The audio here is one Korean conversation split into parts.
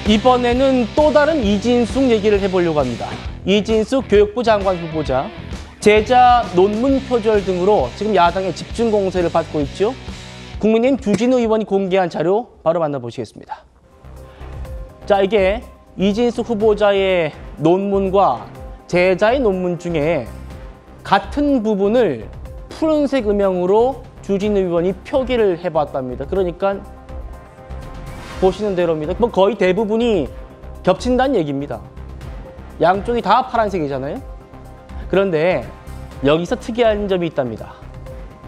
이번에는 또 다른 이진숙 얘기를 해보려고 합니다. 이진숙 교육부 장관 후보자, 제자 논문 표절 등으로 지금 야당의 집중 공세를 받고 있죠. 국민의힘 주진우 의원이 공개한 자료 바로 만나보시겠습니다. 자, 이게 이진숙 후보자의 논문과 제자의 논문 중에 같은 부분을 푸른색 음영으로 주진우 의원이 표기를 해봤답니다. 그러니까 보시는 대로입니다. 뭐 거의 대부분이 겹친다는 얘기입니다. 양쪽이 다 파란색이잖아요. 그런데 여기서 특이한 점이 있답니다.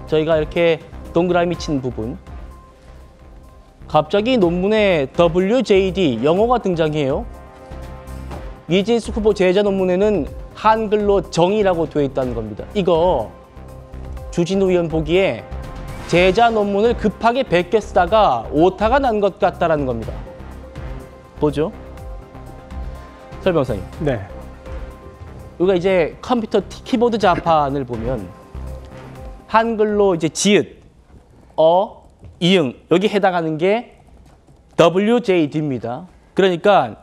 저희가 이렇게 동그라미 친 부분, 갑자기 논문에 WJD 영어가 등장해요. 이진숙 후보 제자 논문에는 한글로 정이라고 되어 있다는 겁니다. 이거 주진우 의원 보기에 제자 논문을 급하게 베껴 쓰다가 오타가 난 것 같다라는 겁니다. 보죠? 설 변호사님. 네. 우리가 이제 컴퓨터 키보드 자판을 보면 한글로 이제 지읒, 이응 여기 해당하는 게 WJD입니다. 그러니까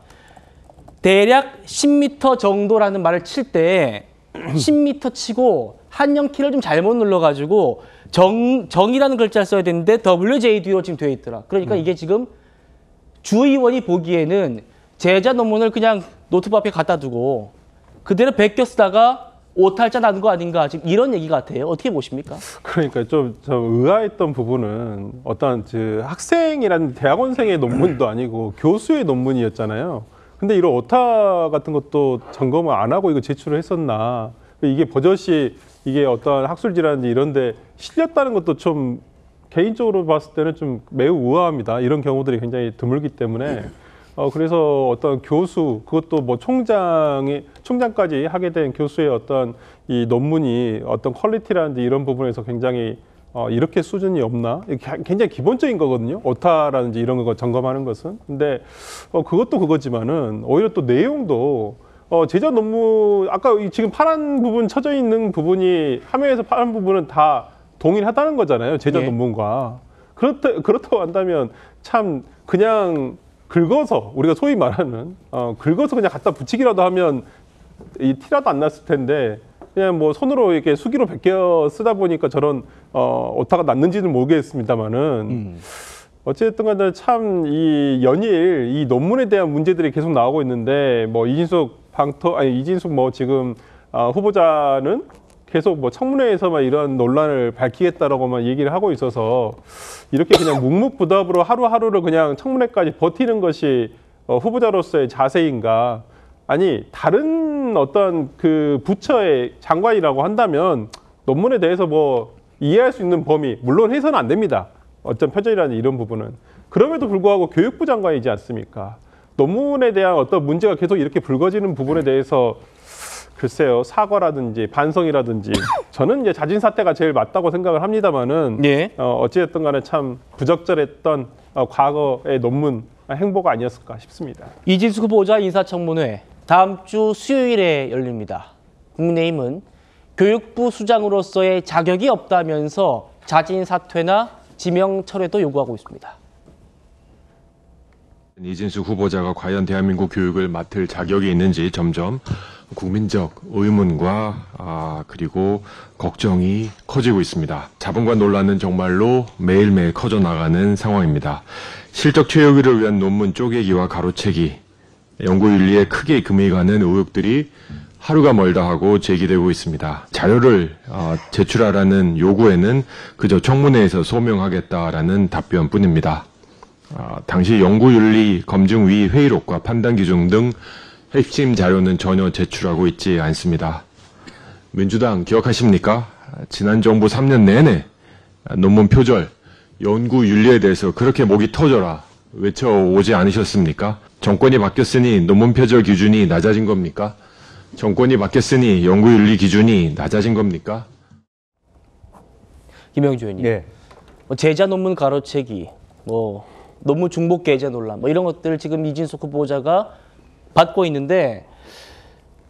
대략 10m 정도라는 말을 칠 때 10m 치고 한영 키를 좀 잘못 눌러가지고 정이라는 글자를 써야 되는데 WJD로 지금 되어 있더라. 그러니까 이게 지금 주 의원이 보기에는 제자 논문을 그냥 노트북 앞에 갖다 두고 그대로 베껴 쓰다가 오탈자 나는 거 아닌가, 지금 이런 얘기 같아요. 어떻게 보십니까? 그러니까 좀 의아했던 부분은 어떤 학생이라는 대학원생의 논문도 아니고 교수의 논문이었잖아요. 근데 이런 오타 같은 것도 점검을 안 하고 이거 제출을 했었나. 이게 버젓이 이게 어떤 학술지라든지 이런 데 실렸다는 것도 좀 개인적으로 봤을 때는 좀 매우 의아합니다. 이런 경우들이 굉장히 드물기 때문에. 그래서 어떤 교수, 그것도 뭐 총장까지 하게 된 교수의 어떤 이 논문이 어떤 퀄리티라든지 이런 부분에서 굉장히 이렇게 수준이 없나? 굉장히 기본적인 거거든요. 오타라든지 이런 거 점검하는 것은. 근데 그것도 그거지만은 오히려 또 내용도 제자 논문, 아까 지금 파란 부분 쳐져 있는 부분이 화면에서 파란 부분은 다 동일하다는 거잖아요. 제자 예. 논문과. 그렇다고 한다면 참 그냥 긁어서, 우리가 소위 말하는 긁어서 그냥 갖다 붙이기라도 하면 이 티라도 안 났을 텐데 그냥 뭐 손으로 이렇게 수기로 베껴 쓰다 보니까 저런 오타가 났는지는 모르겠습니다만은 어쨌든 간에 참 이 연일 이 논문에 대한 문제들이 계속 나오고 있는데 뭐 이진숙 뭐 지금 후보자는 계속 뭐 청문회에서만 이런 논란을 밝히겠다라고만 얘기를 하고 있어서 이렇게 그냥 묵묵부답으로 하루하루를 그냥 청문회까지 버티는 것이 후보자로서의 자세인가? 아니 다른 어떤 그 부처의 장관이라고 한다면 논문에 대해서 뭐 이해할 수 있는 범위, 물론 해서는 안 됩니다. 어떤 표절이라는 이런 부분은. 그럼에도 불구하고 교육부 장관이지 않습니까? 논문에 대한 어떤 문제가 계속 이렇게 불거지는 부분에 대해서 글쎄요, 사과라든지 반성이라든지 저는 이제 자진 사퇴가 제일 맞다고 생각을 합니다만은 예. 어찌됐든 간에 참 부적절했던 과거의 논문 행보가 아니었을까 싶습니다. 이진숙 후보자 인사청문회 다음 주 수요일에 열립니다. 국민의힘은 교육부 수장으로서의 자격이 없다면서 자진 사퇴나 지명 철회도 요구하고 있습니다. 이진숙 후보자가 과연 대한민국 교육을 맡을 자격이 있는지 점점 국민적 의문과 그리고 걱정이 커지고 있습니다. 자본관 논란은 정말로 매일매일 커져나가는 상황입니다. 실적 최우위를 위한 논문 쪼개기와 가로채기, 연구윤리에 크게 금이 가는 의혹들이 하루가 멀다 하고 제기되고 있습니다. 자료를 제출하라는 요구에는 그저 청문회에서 소명하겠다라는 답변뿐입니다. 당시 연구윤리검증위 회의록과 판단기준 등 핵심 자료는 전혀 제출하고 있지 않습니다. 민주당 기억하십니까? 지난 정부 3년 내내 논문 표절, 연구윤리에 대해서 그렇게 목이 터져라 외쳐오지 않으셨습니까? 정권이 바뀌었으니 논문 표절 기준이 낮아진 겁니까? 정권이 바뀌었으니 연구윤리 기준이 낮아진 겁니까? 김영주 의원님. 예. 뭐 제자 논문 가로채기, 뭐 논문 중복 게재 논란, 뭐 이런 것들 지금 이진숙 후보자가 받고 있는데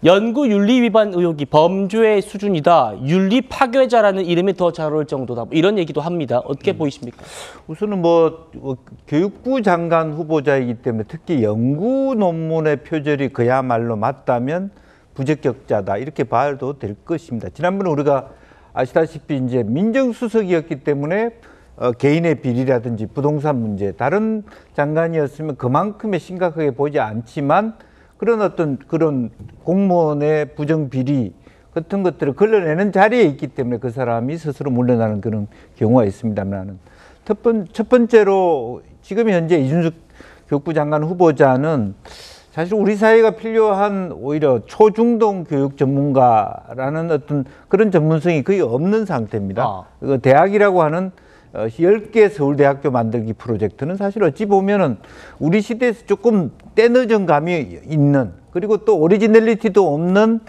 연구 윤리 위반 의혹이 범죄의 수준이다. 윤리 파괴자라는 이름이 더 잘 어울릴 정도다. 이런 얘기도 합니다. 어떻게 보이십니까? 우선은 교육부 장관 후보자이기 때문에 특히 연구 논문의 표절이 그야말로 맞다면 부적격자다 이렇게 봐도 될 것입니다. 지난번에 우리가 아시다시피 이제 민정수석이었기 때문에 개인의 비리라든지 부동산 문제, 다른 장관이었으면 그만큼의 심각하게 보지 않지만 그런 공무원의 부정 비리 같은 것들을 걸러내는 자리에 있기 때문에 그 사람이 스스로 물러나는 그런 경우가 있습니다만, 첫 번째로 지금 현재 이준석 교육부 장관 후보자는 사실 우리 사회가 필요한 오히려 초중등 교육 전문가라는 어떤 그런 전문성이 거의 없는 상태입니다. 대학이라고 하는 10개 서울대학교 만들기 프로젝트는 사실 어찌 보면은 우리 시대에서 조금 때늦은 감이 있는, 그리고 또 오리지널리티도 없는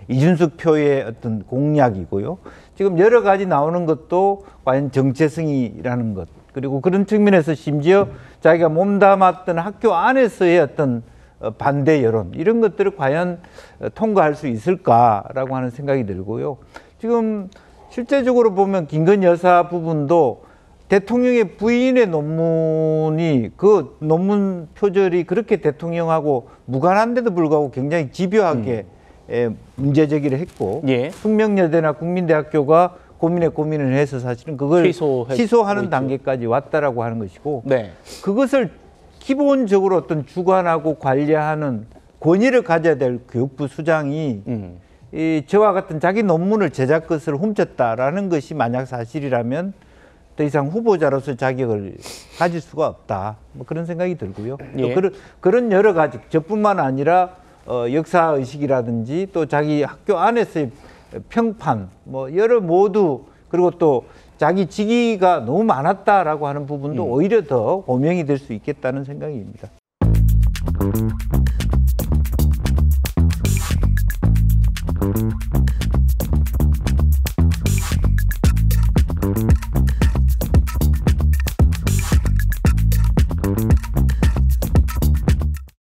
이준석 표의 어떤 공약이고요. 지금 여러 가지 나오는 것도 과연 정체성이라는 것, 그리고 그런 측면에서 심지어 자기가 몸담았던 학교 안에서의 어떤 반대 여론, 이런 것들을 과연 통과할 수 있을까라고 하는 생각이 들고요. 지금 실제적으로 보면 김건희 여사 부분도 대통령의 부인의 논문이, 그 논문 표절이 그렇게 대통령하고 무관한데도 불구하고 굉장히 집요하게 문제 제기를 했고, 예. 숙명여대나 국민대학교가 고민을 해서 사실은 그걸 취소하는 단계까지 왔다라고 하는 것이고, 네. 그것을 기본적으로 어떤 주관하고 관리하는 권위를 가져야 될 교육부 수장이 저와 같은 자기 논문을 제작 것을 훔쳤다라는 것이 만약 사실이라면 더 이상 후보자로서 자격을 가질 수가 없다. 그런 생각이 들고요. 예. 또 그런 여러 가지, 저뿐만 아니라 역사 의식이라든지 또 자기 학교 안에서의 평판, 여러 모두, 그리고 또 자기 직위가 너무 많았다라고 하는 부분도 오히려 더 고명이 될 수 있겠다는 생각입니다.